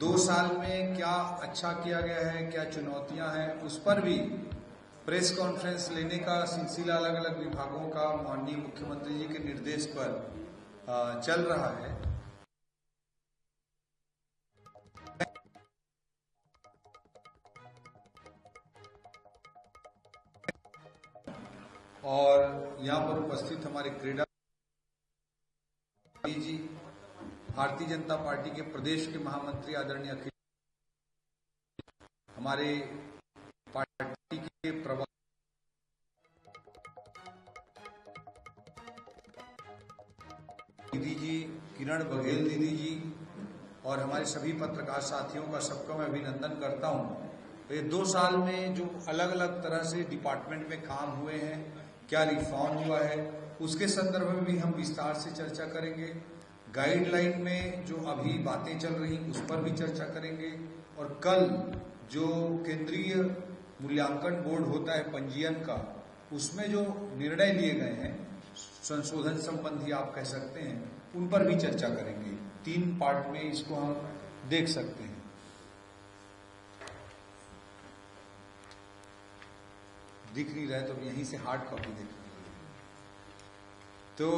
2 साल में क्या अच्छा किया गया है, क्या चुनौतियां हैं, उस पर भी प्रेस कॉन्फ्रेंस लेने का सिलसिला अलग अलग विभागों का माननीय मुख्यमंत्री जी के निर्देश पर चल रहा है। और यहाँ पर उपस्थित हमारे क्रीड़ा जी, भारतीय जनता पार्टी के प्रदेश के महामंत्री आदरणीय अखिल, हमारे पार्टी के प्रवक्ता दीदी जी, किरण बघेल दीदी जी और हमारे सभी पत्रकार साथियों का सबका मैं अभिनंदन करता हूं। ये 2 साल में जो अलग अलग तरह से डिपार्टमेंट में काम हुए हैं, क्या रिफॉर्म हुआ है, उसके संदर्भ में भी हम विस्तार से चर्चा करेंगे। गाइडलाइन में जो अभी बातें चल रही उस पर भी चर्चा करेंगे और कल जो केंद्रीय मूल्यांकन बोर्ड होता है पंजीयन का, उसमें जो निर्णय लिए गए हैं संशोधन संबंधी आप कह सकते हैं, उन पर भी चर्चा करेंगे। 3 पार्ट में इसको हम देख सकते हैं। दिख नहीं रहा है तो यहीं से हार्ड कॉपी देख रहे तो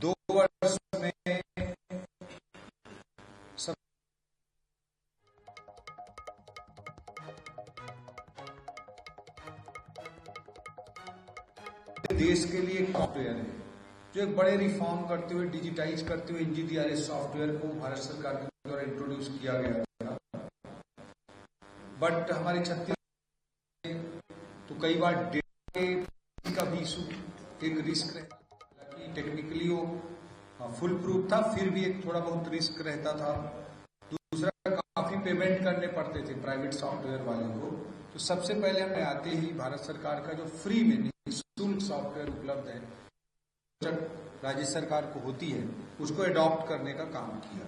2 वर्ष में सब देश के लिए एक सॉफ्टवेयर है जो एक बड़े रिफॉर्म करते हुए, डिजिटाइज करते हुए NGDRS सॉफ्टवेयर को भारत सरकार के द्वारा इंट्रोड्यूस किया गया था। बट हमारे छत्तीसगढ़ तो कई बार डेटा का भी इशू एक रिस्क रहता, हालांकि टेक्निकली वो फुल प्रूफ था, फिर भी एक थोड़ा बहुत रिस्क रहता था। दूसरा, काफी पेमेंट करने पड़ते थे प्राइवेट सॉफ्टवेयर वाले को। तो सबसे पहले हमने आते ही भारत सरकार का जो फ्री में निःशुल्क सॉफ्टवेयर उपलब्ध है, राज्य सरकार को होती है, उसको अडॉप्ट करने का काम किया।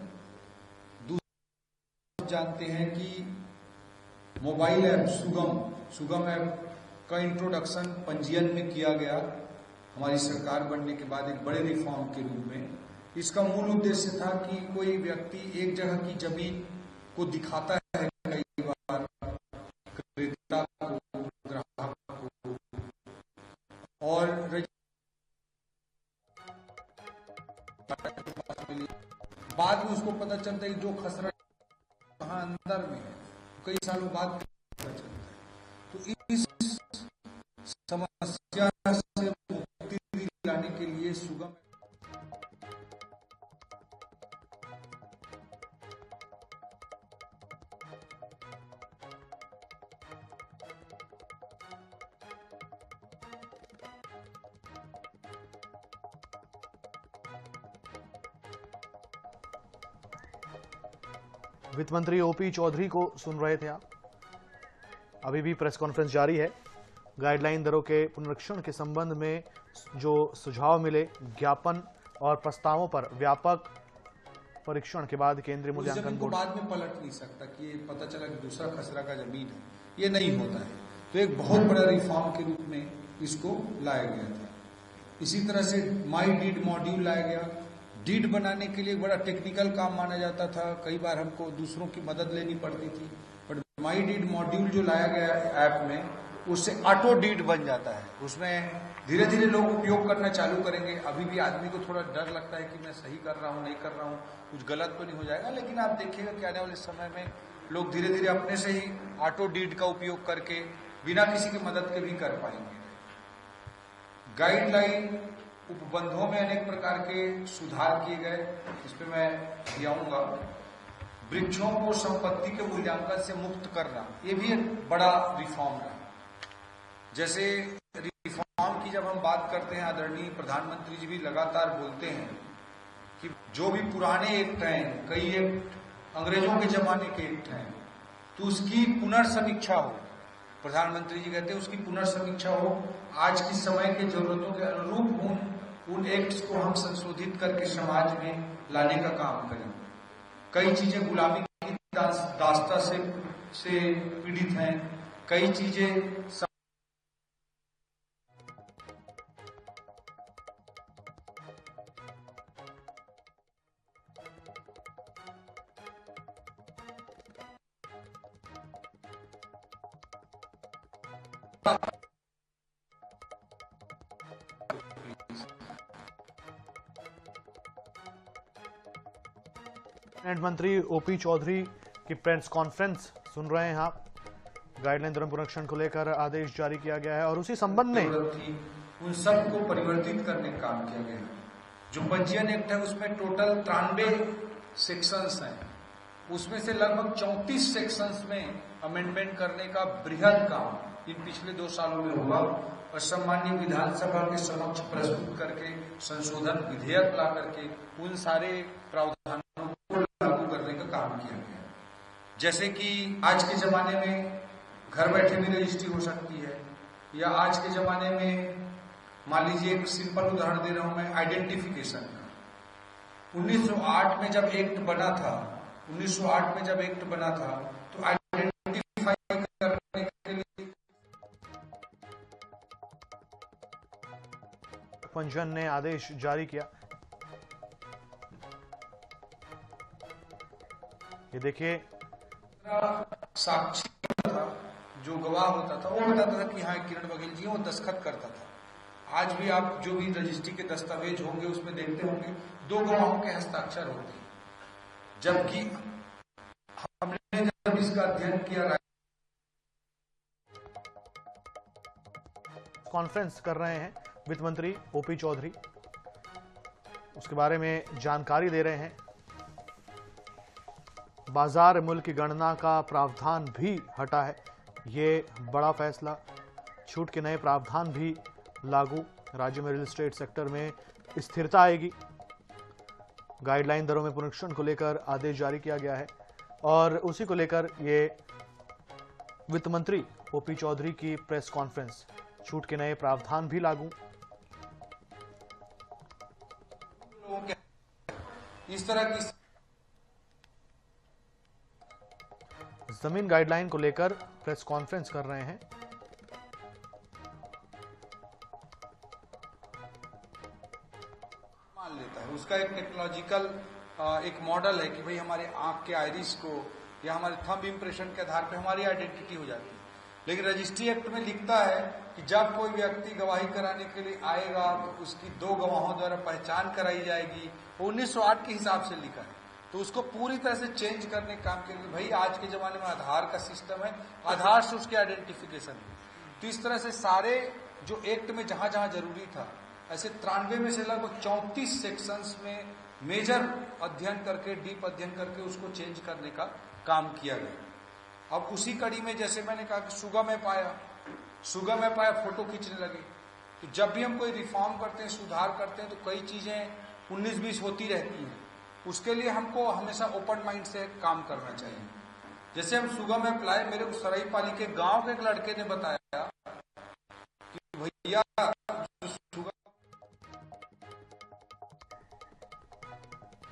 दूसरा, जानते हैं कि मोबाइल ऐप सुगम ऐप का इंट्रोडक्शन पंजीयन में किया गया हमारी सरकार बनने के बाद एक बड़े रिफॉर्म के रूप में। इसका मूल उद्देश्य था कि कोई व्यक्ति एक जगह की जमीन को दिखाता है कई बार क्रेता को, ग्राहक को, और बाद में उसको पता चलता है कि जो खसरा कहाँ अंदर में है, कई सालों बाद पता चलता है। तो इस समस्या से मुक्ति दिलाने के लिए सुगम वित्त मंत्री ओपी चौधरी को सुन रहे थे आप। अभी भी प्रेस कॉन्फ्रेंस जारी है। गाइडलाइन दरों के पुनरीक्षण के संबंध में जो सुझाव मिले, ज्ञापन और प्रस्तावों पर व्यापक परीक्षण के बाद केंद्रीय मूल्यांकन बोर्ड बाद में पलट नहीं सकता कि ये पता चला कि दूसरा खसरा का जमीन है, ये नहीं होता है। तो एक बहुत बड़ा रिफॉर्म के रूप में इसको लाया गया था। इसी तरह से माई डीड मॉड्यूल लाया गया। डीड बनाने के लिए बड़ा टेक्निकल काम माना जाता था, कई बार हमको दूसरों की मदद लेनी पड़ती थी। बट माई डीड मॉड्यूल जो लाया गया ऐप में, उससे ऑटो डीड बन जाता है। उसमें धीरे धीरे लोग उपयोग करना चालू करेंगे। अभी भी आदमी को थोड़ा डर लगता है कि मैं सही कर रहा हूँ, नहीं कर रहा हूँ, कुछ गलत तो नहीं हो जाएगा। लेकिन आप देखिएगा कि आने वाले समय में लोग धीरे धीरे अपने से ही ऑटो डीड का उपयोग करके बिना किसी की मदद के भी कर पाएंगे। गाइडलाइन उपबंधों में अनेक प्रकार के सुधार किए गए, इस पर मैं आऊंगा। वृक्षों को संपत्ति के मूल्यांकन से मुक्त करना, ये भी एक बड़ा रिफॉर्म है। जैसे रिफॉर्म की जब हम बात करते हैं, आदरणीय प्रधानमंत्री जी भी लगातार बोलते हैं कि जो भी पुराने एक्ट हैं, कई एक्ट अंग्रेजों के जमाने के एक्ट हैं, तो उसकी पुनर्समीक्षा हो। प्रधानमंत्री जी कहते हैं उसकी पुनर्समीक्षा हो, आज की समय के जरूरतों के अनुरूप उन एक्ट्स को हम संशोधित करके समाज में लाने का काम करें। कई चीजें गुलामी की दास्ता से पीड़ित हैं, कई चीजें मंत्री ओपी चौधरी की प्रेस कॉन्फ्रेंस सुन रहे हैं आप। गाइडलाइन धर्म पुनरीक्षण को लेकर आदेश जारी किया गया है और उसी संबंध में उन सबको परिवर्तित करने का काम किया गया। जो पंजीयन एक्ट है उसमें टोटल 93 सेक्शंस हैं, उसमें से लगभग 34 सेक्शंस में अमेंडमेंट करने का बृहद काम इन पिछले 2 सालों में हुआ और सम्मानीय विधानसभा के समक्ष प्रस्तुत करके संशोधन विधेयक ला करके उन सारे प्रावधानों को लागू करने का काम किया गया। जैसे कि आज के जमाने में घर बैठे भी रजिस्ट्री हो सकती है, या आज के जमाने में मान लीजिए एक सिंपल उदाहरण दे रहा हूं मैं, आइडेंटिफिकेशन का 1908 में जब एक्ट बना था, 1908 में जब एक्ट बना था तो आइडेंटिफाई करने के लिए पंजीयन ने आदेश जारी किया। ये देखिए, साक्षी था जो गवाह होता था वो बताता था कि हाँ किरण बघेल जी वो दस्तखत करता था। आज भी आप जो भी रजिस्ट्री के दस्तावेज होंगे उसमें देखते होंगे 2 गवाहों के हस्ताक्षर होते हैं, जबकि हमने जब इसका अध्ययन किया कॉन्फ्रेंस कर रहे हैं वित्त मंत्री ओपी चौधरी, उसके बारे में जानकारी दे रहे हैं। बाजार मूल्य की गणना का प्रावधान भी हटा है, ये बड़ा फैसला। छूट के नए प्रावधान भी लागू, राज्य में रियल एस्टेट सेक्टर में स्थिरता आएगी। गाइडलाइन दरों में पुनरीक्षण को लेकर आदेश जारी किया गया है और उसी को लेकर ये वित्त मंत्री ओपी चौधरी की प्रेस कॉन्फ्रेंस। छूट के नए प्रावधान भी लागू। इस तरह की जमीन गाइडलाइन को लेकर प्रेस कॉन्फ्रेंस कर रहे हैं। मान लेता है उसका एक टेक्नोलॉजिकल एक मॉडल है कि भाई हमारे आंख के आइरिस को या हमारे थंब इंप्रेशन के आधार पर हमारी आइडेंटिटी हो जाती है। लेकिन रजिस्ट्री एक्ट में लिखता है कि जब कोई व्यक्ति गवाही कराने के लिए आएगा तो उसकी 2 गवाहों द्वारा पहचान कराई जाएगी। 1908 के हिसाब से लिखा है, तो उसको पूरी तरह से चेंज करने काम के लिए भाई आज के जमाने में आधार का सिस्टम है, आधार से उसके आइडेंटिफिकेशन है। तो इस तरह से सारे जो एक्ट में जहां जहां जरूरी था, ऐसे 93 में से लगभग 34 सेक्शंस में मेजर अध्ययन करके, डीप अध्ययन करके उसको चेंज करने का काम किया गया। अब उसी कड़ी में जैसे मैंने कहा कि सुगा में पाया फोटो खींचने लगे। तो जब भी हम कोई रिफॉर्म करते हैं, सुधार करते हैं, तो कई चीजें 19-20 होती रहती हैं। उसके लिए हमको हमेशा ओपन माइंड से काम करना चाहिए। जैसे हम सुगा में अप्लाई, मेरे को सराईपाली के गांव के एक लड़के ने बताया कि भैया सुगा।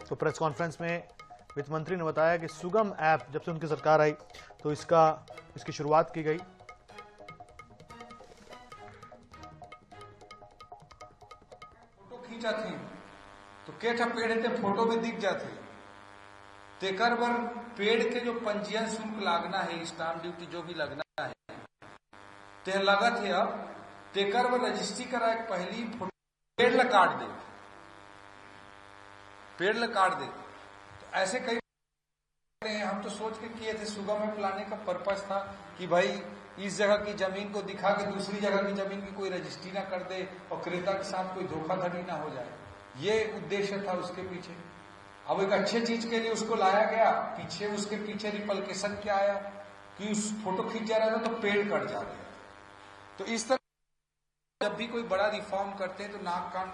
तो प्रेस कॉन्फ्रेंस में वित्त मंत्री ने बताया कि सुगम ऐप जब से उनकी सरकार आई तो इसकी शुरुआत की गई। फोटो खींचा थे तो केठा पेड़ थे फोटो में दिख जाते, तेकर बर पेड़ के जो पंजीयन शुल्क लागना है, स्टाम्प ड्यूटी जो भी लगना है, ते लगत है। अब तेकर बर रजिस्ट्री करा पहली पेड़ ल काट दे, तो ऐसे कई हम तो सोच के किए थे। सुगम में लाने का पर्पस था कि भाई इस जगह की जमीन को दिखा के दूसरी जगह की जमीन की कोई रजिस्ट्री ना कर दे और क्रेता के साथ कोई धोखाधड़ी ना हो जाए, ये उद्देश्य था उसके पीछे। अब एक अच्छे चीज के लिए उसको लाया गया, उसके पीछे रिपल्केशन क्या आया कि उस फोटो खींच जा रहा था तो पेड़ कट जा रहा। तो इस तरह जब भी कोई बड़ा रिफॉर्म करते हैं तो नाक कान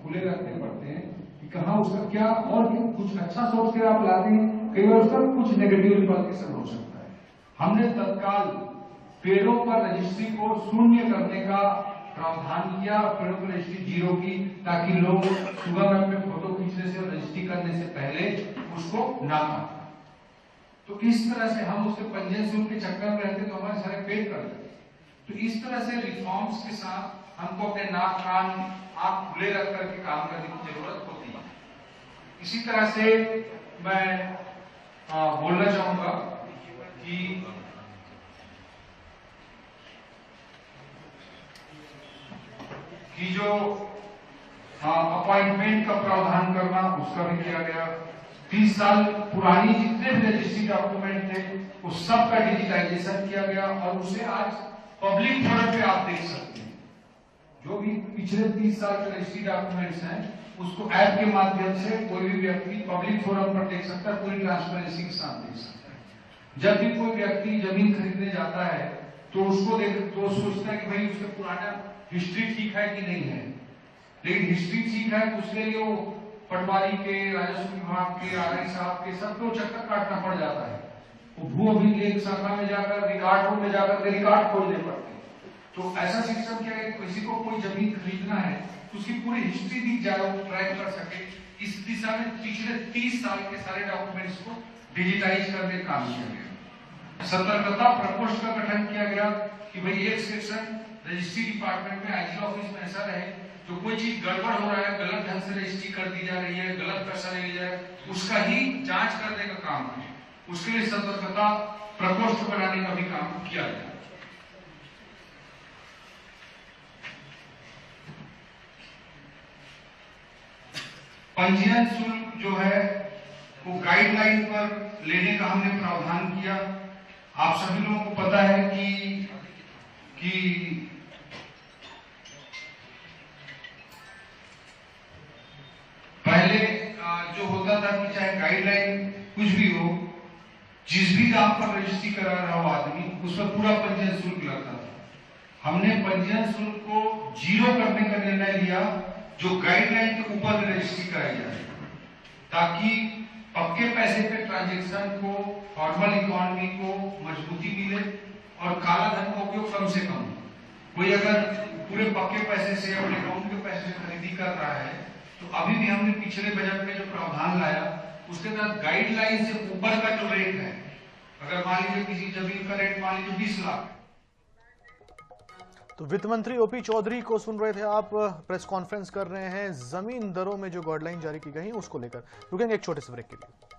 खुले रखने पड़ते हैं कि कहाँ उसका क्या, और कुछ अच्छा सोच के आप लाते हैं, कई बार उसका कुछ नेगेटिव रिपल्केशन हो सकता है। हमने तत्काल पेड़ों पर रजिस्ट्री को शून्य करने का प्रावधान किया, पेड़ों पर रजिस्ट्री 0 की, ताकि लोग सुबह में अपने फोटो खींचने से और रजिस्ट्री करने से पहले उसको ना पाए। तो इस तरह से हम उसके पंजीयन शुल्क के चक्कर में रहते तो हमारे सारे पेड़ कट जाते। तो इस तरह से रिफॉर्म्स के साथ हमको अपने नाक कान आंख खुले रख करके काम करने की जरूरत होती है। इसी तरह से मैं बोलना चाहूंगा कि कि जो अपॉइंटमेंट का प्रावधान करना उसका भी किया गया। 30 साल पुरानी जितने भी रजिस्ट्री डॉक्यूमेंट थे उस सब का डिजिटाइजेशन किया गया और उसे आज पब्लिक फोरम पे आप देख सकते हैं। जो भी पिछले 30 साल के रजिस्ट्री डॉक्यूमेंट्स हैं उसको ऐप के माध्यम से कोई भी व्यक्ति पब्लिक फोरम पर देख सकता है, पूरी ट्रांसपेरेंसी के साथ देख सकता है। जब भी कोई व्यक्ति जमीन खरीदने जाता है तो उसको तो सोचता है कि भाई उसका पुराना हिस्ट्री ठीक है कि नहीं है, लेकिन हिस्ट्री ठीक है तो उसके लिए वो पटवारी के, राजस्व विभाग के, आरआई साहब के सबको चक्कर काटना पड़ जाता है। वो भू अभिलेख शाखा में जाकर, रिकॉर्ड रूम में जाकर के रिकॉर्ड खोलने पड़ते हैं। तो ऐसा सिस्टम क्या है, किसी को कोई जमीन खरीदना है तो उसकी पूरी हिस्ट्री दी जाए, वो ट्रैक कर सके। इस दिशा में पिछले 30 साल के सारे डॉक्यूमेंट्स को डिजिटाइज करने का काम किया गया। सतर्कता प्रकोष्ठ का गठन किया गया कि भाई एक सेक्शन रजिस्ट्री डिपार्टमेंट में, आईजी ऑफिस में ऐसा रहे जो कोई चीज गड़बड़ हो रहा है, गलत ढंग से रजिस्ट्री कर दी जा रही है, गलत पैसा ले लिया है, उसका ही जांच करने का काम है। उसके लिए सतर्कता प्रकोष्ठ बनाने का भी काम किया गया। पंजीयन शुल्क जो है वो गाइडलाइन पर लेने का हमने प्रावधान किया। आप सभी लोगों को पता है कि पहले जो होता था कि चाहे गाइडलाइन कुछ भी हो, जिस भी काम पर रजिस्ट्री करा रहा हो आदमी, उस पर पूरा पंजीयन शुल्क लगता था। हमने पंजीयन शुल्क को 0 करने का निर्णय लिया, जो गाइडलाइन के ऊपर रजिस्ट्री कराई जाए, ताकि पक्के पैसे पे ट्रांजैक्शन को, फॉर्मल इकोनॉमी को मजबूती मिले और काला धन का उपयोग कम से कम। कोई अगर पूरे पक्के पैसे से, अपने अकाउंट के पैसे से खरीदी कर रहा है तो अभी भी हमने पिछले बजट में जो प्रावधान लाया उसके तहत गाइडलाइन से ऊपर का जो रेट है, अगर मान लीजिए किसी जमीन का रेट मान लीजिए 20 लाख। तो वित्त मंत्री ओपी चौधरी को सुन रहे थे आप, प्रेस कॉन्फ्रेंस कर रहे हैं जमीन दरों में जो गाइडलाइन जारी की गई उसको लेकर। रुकेंगे एक छोटे से ब्रेक के लिए।